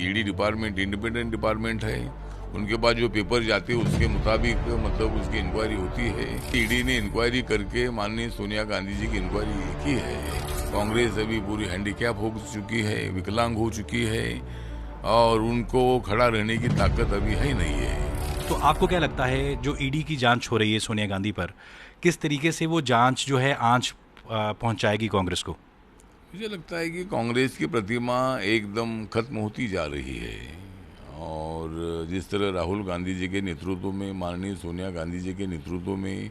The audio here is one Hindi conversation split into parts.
ईडी डिपार्टमेंट इंडिपेंडेंट डिपार्टमेंट है। उनके पास जो पेपर जाते हैं उसके मुताबिक मतलब उसकी इंक्वायरी होती है। ईडी ने इंक्वायरी करके माननीय सोनिया गांधी जी की इंक्वायरी की है। कांग्रेस अभी पूरी हैंडीकैप हो चुकी है, विकलांग हो चुकी है और उनको खड़ा रहने की ताकत अभी है नहीं है। तो आपको क्या लगता है जो ईडी की जांच हो रही है सोनिया गांधी पर, किस तरीके से वो जांच जो है आंच पहुंचाएगी कांग्रेस को? मुझे लगता है कि कांग्रेस की प्रतिमा एकदम खत्म होती जा रही है और जिस तरह राहुल गांधी जी के नेतृत्व में, माननीय सोनिया गांधी जी के नेतृत्व में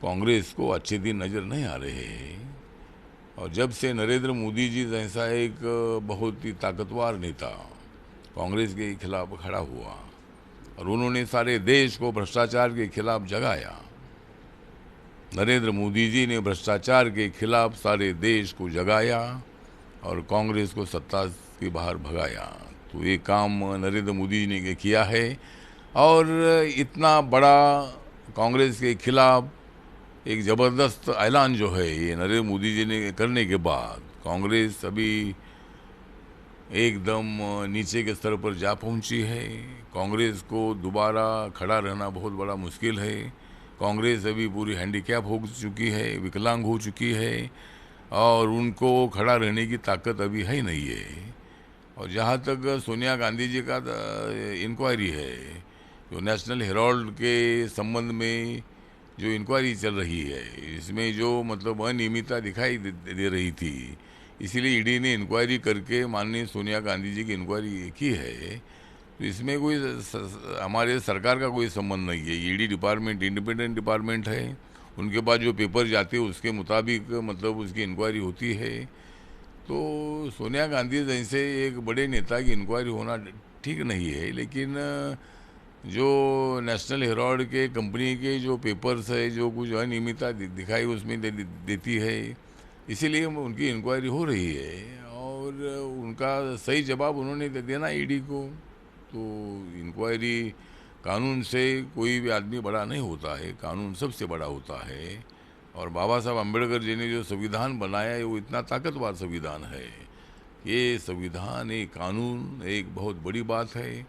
कांग्रेस को अच्छे दिन नजर नहीं आ रहे हैं। और जब से नरेंद्र मोदी जी जैसा एक बहुत ही ताकतवर नेता कांग्रेस के खिलाफ खड़ा हुआ और उन्होंने सारे देश को भ्रष्टाचार के खिलाफ जगाया, नरेंद्र मोदी जी ने भ्रष्टाचार के खिलाफ सारे देश को जगाया और कांग्रेस को सत्ता के बाहर भगाया। तो ये काम नरेंद्र मोदी जी ने किया है और इतना बड़ा कांग्रेस के खिलाफ एक ज़बरदस्त ऐलान जो है ये नरेंद्र मोदी जी ने करने के बाद कांग्रेस अभी एकदम नीचे के स्तर पर जा पहुंची है। कांग्रेस को दोबारा खड़ा रहना बहुत बड़ा मुश्किल है। कांग्रेस अभी पूरी हैंडीकैप हो चुकी है, विकलांग हो चुकी है और उनको खड़ा रहने की ताकत अभी है नहीं है। और जहाँ तक सोनिया गांधी जी का इंक्वायरी है, जो नेशनल हेराल्ड के संबंध में जो इंक्वायरी चल रही है, इसमें जो मतलब अनियमितता दिखाई दे रही थी, इसीलिए ईडी ने इंक्वायरी करके माननीय सोनिया गांधी जी की इंक्वायरी की है। तो इसमें कोई हमारे सरकार का कोई संबंध नहीं है। ईडी डिपार्टमेंट इंडिपेंडेंट डिपार्टमेंट है। उनके पास जो पेपर जाते हैं उसके मुताबिक मतलब उसकी इंक्वायरी होती है। तो सोनिया गांधी जैसे एक बड़े नेता की इंक्वायरी होना ठीक नहीं है, लेकिन जो नेशनल हेराल्ड के कंपनी के जो पेपर्स है, जो कुछ अनियमितता दिखाई उसमें देती है, इसीलिए उनकी इंक्वायरी हो रही है और उनका सही जवाब उन्होंने देना ईडी को। तो इंक्वायरी, कानून से कोई भी आदमी बड़ा नहीं होता है, कानून सबसे बड़ा होता है। और बाबा साहब अम्बेडकर जी ने जो संविधान बनाया है वो इतना ताकतवर संविधान है। ये संविधान, एक कानून एक बहुत बड़ी बात है।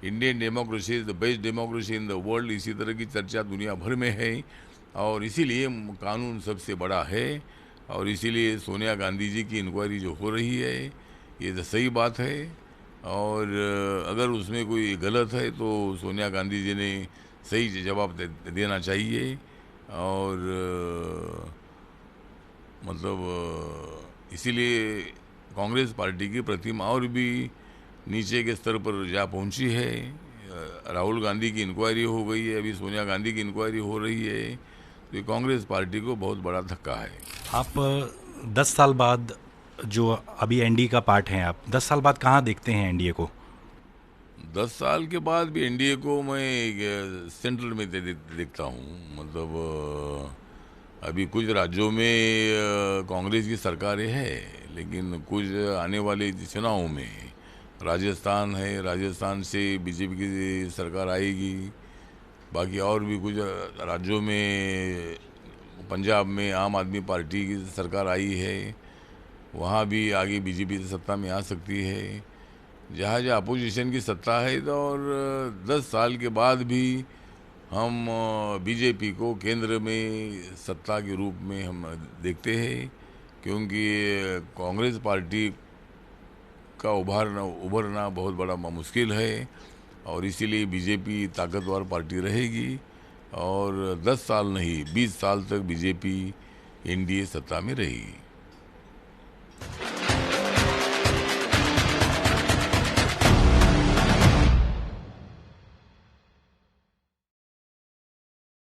Indian democracy is the best democracy in the world, इसी तरह की चर्चा दुनिया भर में है और इसीलिए कानून सबसे बड़ा है। और इसीलिए सोनिया गांधी जी की इंक्वायरी जो हो रही है ये तो सही बात है और अगर उसमें कोई गलत है तो सोनिया गांधी जी ने सही जवाब देना चाहिए। और मतलब इसीलिए कांग्रेस पार्टी की प्रतिमा और भी नीचे के स्तर पर जा पहुंची है। राहुल गांधी की इंक्वायरी हो गई है, अभी सोनिया गांधी की इंक्वायरी हो रही है। तो ये कांग्रेस पार्टी को बहुत बड़ा धक्का है। आप 10 साल बाद, जो अभी एनडीए का पार्ट हैं, आप 10 साल बाद कहाँ देखते हैं एनडीए को? 10 साल के बाद भी एनडीए को मैं सेंट्रल में देखता हूँ। मतलब अभी कुछ राज्यों में कांग्रेस की सरकारें हैं, लेकिन कुछ आने वाले चुनावों में राजस्थान है, राजस्थान से बीजेपी की सरकार आएगी। बाकी और भी कुछ राज्यों में, पंजाब में आम आदमी पार्टी की सरकार आई है, वहाँ भी आगे बीजेपी की सत्ता में आ सकती है। जहाँ जहाँ अपोजिशन की सत्ता है तो और 10 साल के बाद भी हम बीजेपी को केंद्र में सत्ता के रूप में हम देखते हैं, क्योंकि कांग्रेस पार्टी का उभरना बहुत बड़ा मुश्किल है और इसीलिए बीजेपी ताकतवर पार्टी रहेगी और 10 साल नहीं 20 साल तक बीजेपी एनडीए सत्ता में रहेगी।